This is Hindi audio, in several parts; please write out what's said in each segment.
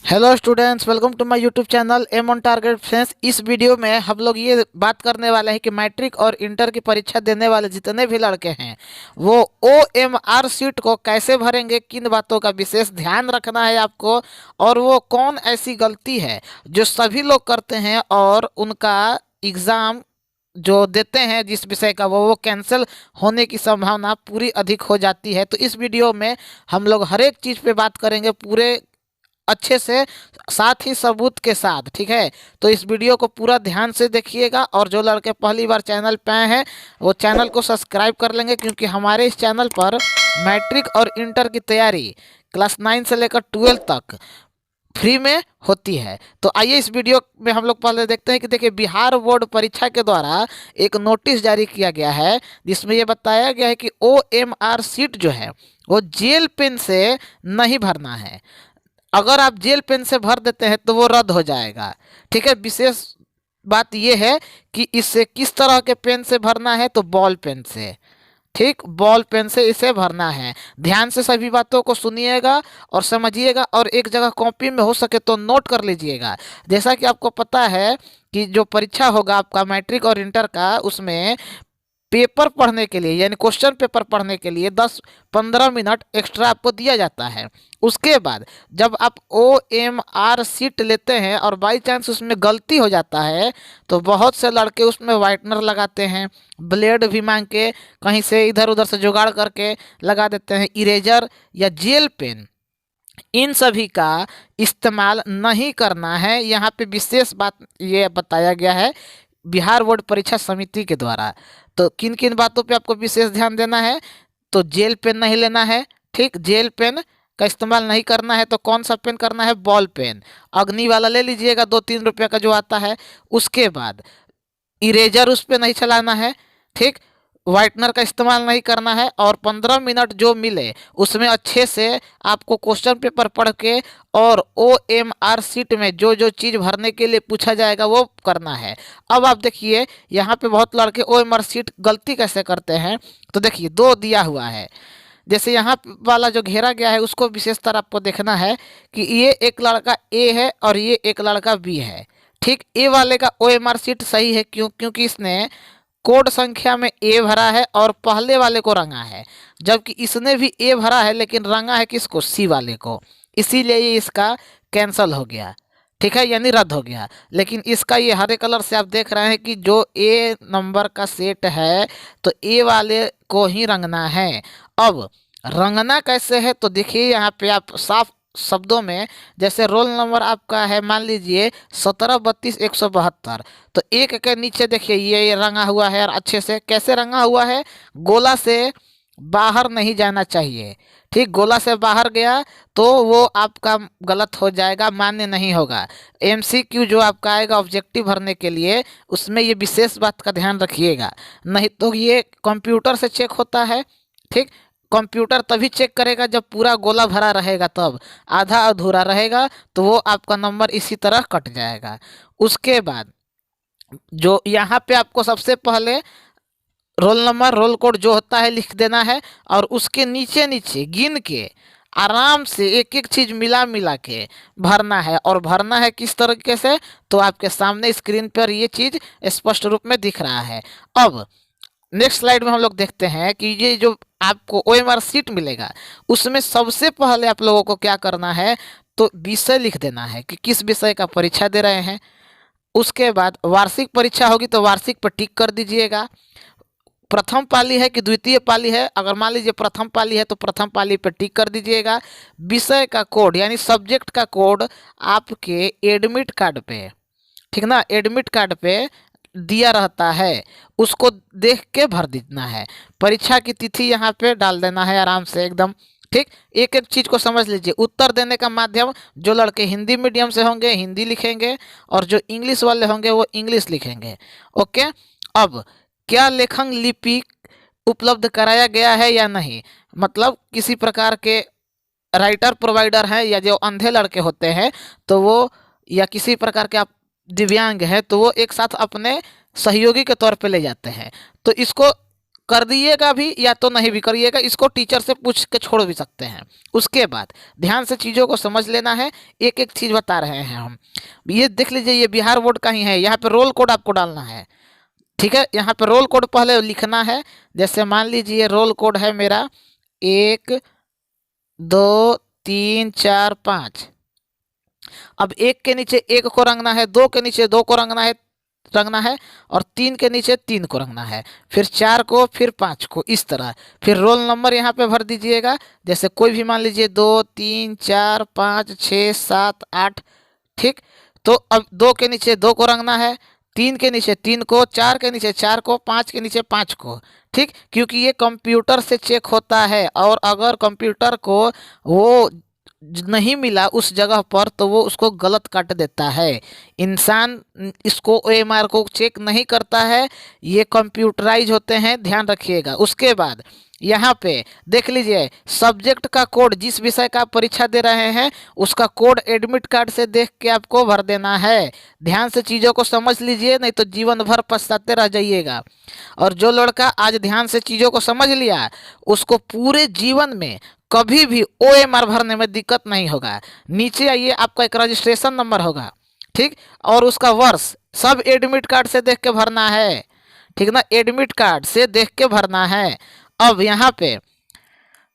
Hello students, welcome to my YouTube channel aim on target friends. इस वीडियो में हम लोग ये बात करने वाले हैं कि मैट्रिक और इंटर की परीक्षा देने वाले जितने भी लड़के हैं वो OMR सीट को कैसे भरेंगे, किन बातों का विशेष ध्यान रखना है आपको, और वो कौन ऐसी गलती है जो सभी लोग करते हैं और उनका एग्ज़ाम जो देते हैं जिस विषय का वो कैंसिल होने की संभावना पूरी अधिक हो जाती है। तो इस वीडियो में हम लोग हर एक चीज़ पे बात करेंगे पूरे अच्छे से, साथ ही सबूत के साथ। ठीक है, तो इस वीडियो को पूरा ध्यान से देखिएगा और जो लड़के पहली बार चैनल पे आए हैं वो चैनल को सब्सक्राइब कर लेंगे, क्योंकि हमारे इस चैनल पर मैट्रिक और इंटर की तैयारी क्लास 9 से लेकर 12 तक फ्री में होती है। तो आइए इस वीडियो में हम लोग पहले देखते हैं कि देखिए, बिहार बोर्ड परीक्षा के द्वारा एक नोटिस जारी किया गया है जिसमें ये बताया गया है कि OMR सीट जो है वो जेल पेन से नहीं भरना है। अगर आप जेल पेन से भर देते हैं तो वो रद्द हो जाएगा। ठीक है, विशेष बात यह है कि इससे किस तरह के पेन से भरना है, तो बॉल पेन से। ठीक, बॉल पेन से इसे भरना है। ध्यान से सभी बातों को सुनिएगा और समझिएगा, और एक जगह कॉपी में हो सके तो नोट कर लीजिएगा। जैसा कि आपको पता है कि जो परीक्षा होगा आपका मैट्रिक और इंटर का, उसमें पेपर पढ़ने के लिए यानी क्वेश्चन पेपर पढ़ने के लिए 10-15 मिनट एक्स्ट्रा आपको दिया जाता है। उसके बाद जब आप OMR सीट लेते हैं और बाई चांस उसमें गलती हो जाता है तो बहुत से लड़के उसमें वाइटनर लगाते हैं, ब्लेड भी मांग के कहीं से इधर उधर से जुगाड़ करके लगा देते हैं, इरेजर या जेल पेन, इन सभी का इस्तेमाल नहीं करना है। यहाँ पे विशेष बात ये बताया गया है बिहार बोर्ड परीक्षा समिति के द्वारा। तो किन किन बातों पे आपको विशेष ध्यान देना है, तो जेल पेन नहीं लेना है। ठीक, जेल पेन का इस्तेमाल नहीं करना है। तो कौन सा पेन करना है, बॉल पेन, अग्नि वाला ले लीजिएगा, 2-3 रुपये का जो आता है। उसके बाद इरेजर उस पर नहीं चलाना है। ठीक, वाइटनर का इस्तेमाल नहीं करना है, और 15 मिनट जो मिले उसमें अच्छे से आपको क्वेश्चन पेपर पढ़ के और OMR सीट में जो जो चीज़ भरने के लिए पूछा जाएगा वो करना है। अब आप देखिए यहाँ पे बहुत लड़के OMR सीट गलती कैसे करते हैं। तो देखिए, दो दिया हुआ है, जैसे यहाँ वाला जो घेरा गया है उसको विशेषतर आपको देखना है कि ये एक लड़का A है और ये एक लड़का B है। ठीक, ए वाले का OMR सीट सही है, क्योंकि इसने कोड संख्या में A भरा है और पहले वाले को रंगा है, जबकि इसने भी A भरा है लेकिन रंगा है किसको, C वाले को, इसीलिए ये इसका कैंसल हो गया। ठीक है, यानी रद्द हो गया। लेकिन इसका ये हरे कलर से आप देख रहे हैं कि जो A नंबर का सेट है तो A वाले को ही रंगना है। अब रंगना कैसे है, तो देखिए यहाँ पे आप साफ शब्दों में, जैसे रोल नंबर आपका है मान लीजिए 1732-172, तो एक के नीचे देखिए ये रंगा हुआ है। और अच्छे से कैसे रंगा हुआ है, गोला से बाहर नहीं जाना चाहिए। ठीक, गोला से बाहर गया तो वो आपका गलत हो जाएगा, मान्य नहीं होगा। MCQ जो आपका आएगा ऑब्जेक्टिव भरने के लिए, उसमें ये विशेष बात का ध्यान रखिएगा, नहीं तो ये कंप्यूटर से चेक होता है। ठीक, कंप्यूटर तभी चेक करेगा जब पूरा गोला भरा रहेगा, तब आधा अधूरा रहेगा तो वो आपका नंबर इसी तरह कट जाएगा। उसके बाद जो यहाँ पे आपको सबसे पहले रोल नंबर, रोल कोड जो होता है लिख देना है, और उसके नीचे नीचे गिन के आराम से एक एक चीज़ मिला मिला के भरना है। और भरना है किस तरीके से, तो आपके सामने स्क्रीन पर ये चीज़ स्पष्ट रूप में दिख रहा है। अब नेक्स्ट स्लाइड में हम लोग देखते हैं कि ये जो आपको OMR सीट मिलेगा उसमें सबसे पहले आप लोगों को क्या करना है, तो विषय लिख देना है कि किस विषय का परीक्षा दे रहे हैं। उसके बाद वार्षिक परीक्षा होगी तो वार्षिक पर टिक कर दीजिएगा। प्रथम पाली है कि द्वितीय पाली है, अगर मान लीजिए प्रथम पाली है तो प्रथम पाली पर टिक कर दीजिएगा। विषय का कोड यानी सब्जेक्ट का कोड आपके एडमिट कार्ड पे, ठीक ना, एडमिट कार्ड पे दिया रहता है, उसको देख के भर देना है। परीक्षा की तिथि यहाँ पे डाल देना है आराम से एकदम। ठीक, एक एक चीज़ को समझ लीजिए। उत्तर देने का माध्यम, जो लड़के हिंदी मीडियम से होंगे हिंदी लिखेंगे, और जो इंग्लिश वाले होंगे वो इंग्लिश लिखेंगे। ओके, अब क्या लेखन लिपि उपलब्ध कराया गया है या नहीं, मतलब किसी प्रकार के राइटर प्रोवाइडर हैं, या जो अंधे लड़के होते हैं तो वो, या किसी प्रकार के आप दिव्यांग हैं तो वो एक साथ अपने सहयोगी के तौर पे ले जाते हैं, तो इसको कर दिएगा भी या तो नहीं भी करिएगा, इसको टीचर से पूछ के छोड़ भी सकते हैं। उसके बाद ध्यान से चीज़ों को समझ लेना है, एक एक चीज़ बता रहे हैं हम। ये देख लीजिए, ये बिहार बोर्ड का ही है, यहाँ पे रोल कोड आपको डालना है। ठीक है, यहाँ पे रोल कोड पहले लिखना है। जैसे मान लीजिए रोल कोड है मेरा 1 2 3 4 5। अब 1 के नीचे 1 को रंगना है, 2 के नीचे 2 को रंगना है और 3 के नीचे 3 को रंगना है, फिर 4 को, फिर 5 को, इस तरह। फिर रोल नंबर यहाँ पे भर दीजिएगा। जैसे कोई भी मान लीजिए 2 3 4 5 6 7 8। ठीक, तो अब 2 के नीचे 2 को रंगना है, 3 के नीचे 3 को, 4 के नीचे 4 को, 5 के नीचे 5 को। ठीक, क्योंकि ये कंप्यूटर से चेक होता है और अगर कंप्यूटर को वो नहीं मिला उस जगह पर तो वो उसको गलत काट देता है। इंसान इसको ओएमआर को चेक नहीं करता है, ये कंप्यूटराइज होते हैं, ध्यान रखिएगा। उसके बाद यहाँ पे देख लीजिए, सब्जेक्ट का कोड, जिस विषय का आप परीक्षा दे रहे हैं उसका कोड एडमिट कार्ड से देख के आपको भर देना है। ध्यान से चीज़ों को समझ लीजिए, नहीं तो जीवन भर पछताते रह जाइएगा। और जो लड़का आज ध्यान से चीज़ों को समझ लिया उसको पूरे जीवन में कभी भी ओएमआर भरने में दिक्कत नहीं होगा। नीचे आइए, आपका एक रजिस्ट्रेशन नंबर होगा, ठीक, और उसका वर्ष सब एडमिट कार्ड से देख के भरना है। ठीक ना, एडमिट कार्ड से देख के भरना है। अब यहाँ पे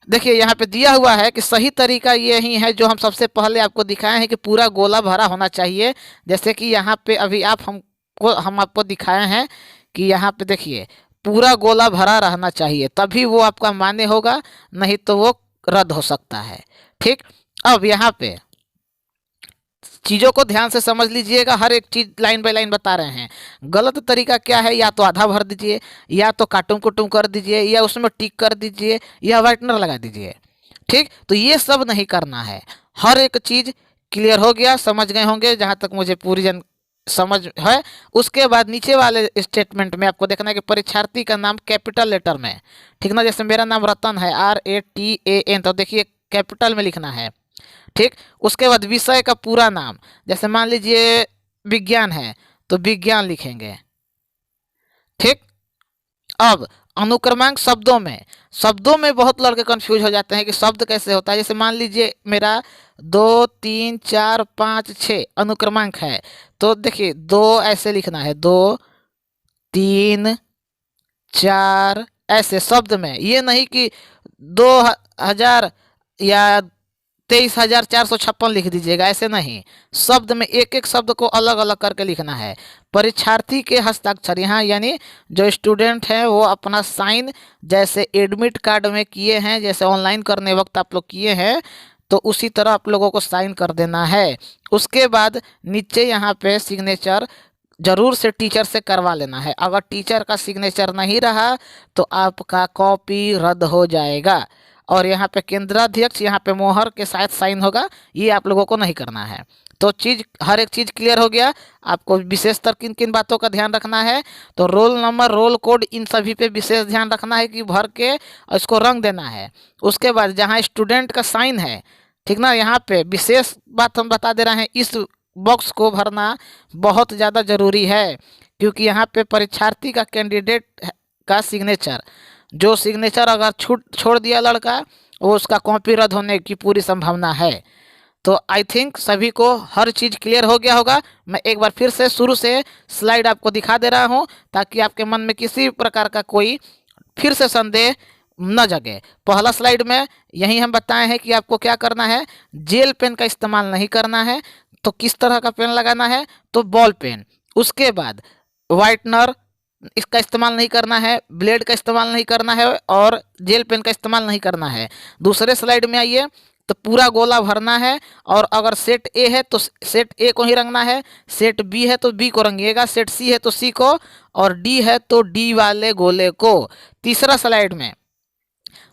देखिए, यहाँ पे दिया हुआ है कि सही तरीका ये ही है जो हम सबसे पहले आपको दिखाए हैं कि पूरा गोला भरा होना चाहिए। जैसे कि यहाँ पे अभी हम आपको दिखाए हैं कि यहाँ पे देखिए पूरा गोला भरा रहना चाहिए, तभी वो आपका मान्य होगा, नहीं तो वो रद्द हो सकता है। ठीक, अब यहाँ पे चीज़ों को ध्यान से समझ लीजिएगा, हर एक चीज़ लाइन बाय लाइन बता रहे हैं। गलत तरीका क्या है, या तो आधा भर दीजिए, या तो काटूम कुटुम कर दीजिए, या उसमें टिक कर दीजिए, या वाइटनर लगा दीजिए। ठीक, तो ये सब नहीं करना है। हर एक चीज़ क्लियर हो गया, समझ गए होंगे जहाँ तक मुझे पूरी समझ है। उसके बाद नीचे वाले स्टेटमेंट में आपको देखना है कि परीक्षार्थी का नाम कैपिटल लेटर में, ठीक ना, जैसे मेरा नाम रतन है, RATAN, तो देखिए कैपिटल में लिखना है। ठीक, उसके बाद विषय का पूरा नाम, जैसे मान लीजिए विज्ञान है तो विज्ञान लिखेंगे। ठीक, अब अनुक्रमांक शब्दों में बहुत लड़के कंफ्यूज हो जाते हैं कि शब्द कैसे होता है। जैसे मान लीजिए मेरा 2 3 4 5 6 अनुक्रमांक है, तो देखिए 2 ऐसे लिखना है, 2 3 4 ऐसे शब्द में, ये नहीं कि 2000 या 23,456 लिख दीजिएगा, ऐसे नहीं। शब्द में एक एक शब्द को अलग अलग करके लिखना है। परीक्षार्थी के हस्ताक्षर, यहाँ यानी जो स्टूडेंट हैं वो अपना साइन जैसे एडमिट कार्ड में किए हैं, जैसे ऑनलाइन करने वक्त आप लोग किए हैं, तो उसी तरह आप लोगों को साइन कर देना है। उसके बाद नीचे यहाँ पे सिग्नेचर जरूर से टीचर से करवा लेना है। अगर टीचर का सिग्नेचर नहीं रहा तो आपका कॉपी रद्द हो जाएगा। और यहाँ पे केंद्राध्यक्ष, यहाँ पे मोहर के साथ साइन होगा, ये आप लोगों को नहीं करना है। तो हर एक चीज़ क्लियर हो गया। आपको विशेषतर किन किन बातों का ध्यान रखना है, तो रोल नंबर, रोल कोड, इन सभी पे विशेष ध्यान रखना है कि भर के इसको रंग देना है। उसके बाद जहाँ स्टूडेंट का साइन है, ठीक ना, यहाँ पे विशेष बात हम बता दे रहे हैं, इस बॉक्स को भरना बहुत ज़्यादा ज़रूरी है, क्योंकि यहाँ पे परीक्षार्थी का, कैंडिडेट का सिग्नेचर, जो सिग्नेचर अगर छोड़ दिया लड़का, वो उसका कॉपी रद्द होने की पूरी संभावना है। तो आई थिंक सभी को हर चीज़ क्लियर हो गया होगा। मैं एक बार फिर से शुरू से स्लाइड आपको दिखा दे रहा हूँ ताकि आपके मन में किसी प्रकार का कोई फिर से संदेह न जगे। पहला स्लाइड में यही हम बताए हैं कि आपको क्या करना है, जेल पेन का इस्तेमाल नहीं करना है। तो किस तरह का पेन लगाना है, तो बॉल पेन। उसके बाद वाइटनर इसका इस्तेमाल नहीं करना है, ब्लेड का इस्तेमाल नहीं करना है, और जेल पेन का इस्तेमाल नहीं करना है। दूसरे स्लाइड में आइए, तो पूरा गोला भरना है, और अगर सेट ए है तो सेट ए को ही रंगना है, सेट बी है तो बी को रंगिएगा, सेट सी है तो सी को, और डी है तो डी वाले गोले को। तीसरा स्लाइड में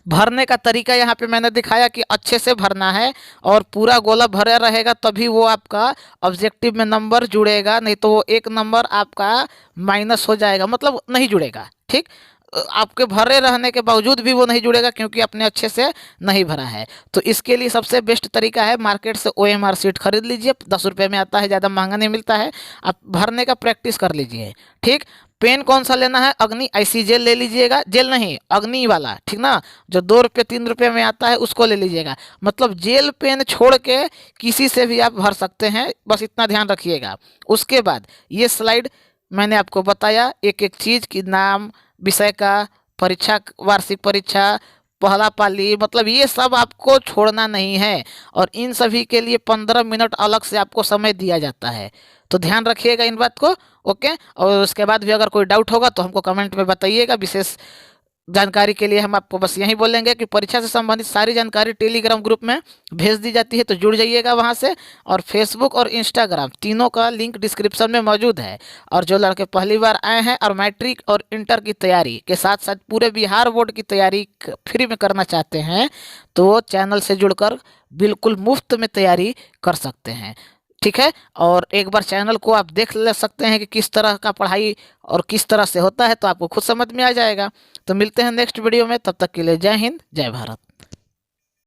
भरने का तरीका यहाँ पे मैंने दिखाया कि अच्छे से भरना है और पूरा गोला भरा रहेगा, तभी वो आपका ऑब्जेक्टिव में नंबर जुड़ेगा, नहीं तो वो एक नंबर आपका माइनस हो जाएगा, मतलब नहीं जुड़ेगा। ठीक, आपके भरे रहने के बावजूद भी वो नहीं जुड़ेगा क्योंकि आपने अच्छे से नहीं भरा है। तो इसके लिए सबसे बेस्ट तरीका है, मार्केट से OMR शीट खरीद लीजिए, 10 रुपये में आता है, ज़्यादा महंगा नहीं मिलता है। आप भरने का प्रैक्टिस कर लीजिए। ठीक, पेन कौन सा लेना है, अग्नि ऐसी जेल ले लीजिएगा, जेल नहीं अग्नि वाला, ठीक ना, जो 2 रुपये 3 रुपये में आता है उसको ले लीजिएगा। मतलब जेल पेन छोड़ के किसी से भी आप भर सकते हैं, बस इतना ध्यान रखिएगा। उसके बाद ये स्लाइड मैंने आपको बताया एक एक चीज़ की नाम, विषय का, परीक्षा, वार्षिक परीक्षा, पहला पाली, मतलब ये सब आपको छोड़ना नहीं है। और इन सभी के लिए 15 मिनट अलग से आपको समय दिया जाता है, तो ध्यान रखिएगा इन बात को। ओके, और उसके बाद भी अगर कोई डाउट होगा तो हमको कमेंट में बताइएगा। विशेष जानकारी के लिए हम आपको बस यही बोलेंगे कि परीक्षा से संबंधित सारी जानकारी टेलीग्राम ग्रुप में भेज दी जाती है, तो जुड़ जाइएगा वहाँ से। और फेसबुक और इंस्टाग्राम तीनों का लिंक डिस्क्रिप्शन में मौजूद है। और जो लड़के पहली बार आए हैं और मैट्रिक और इंटर की तैयारी के साथ साथ पूरे बिहार बोर्ड की तैयारी फ्री में करना चाहते हैं, तो वो चैनल से जुड़कर बिल्कुल मुफ्त में तैयारी कर सकते हैं, ठीक है। और एक बार चैनल को आप देख ले सकते हैं कि किस तरह का पढ़ाई और किस तरह से होता है, तो आपको खुद समझ में आ जाएगा। तो मिलते हैं नेक्स्ट वीडियो में, तब तक के लिए जय हिंद जय भारत।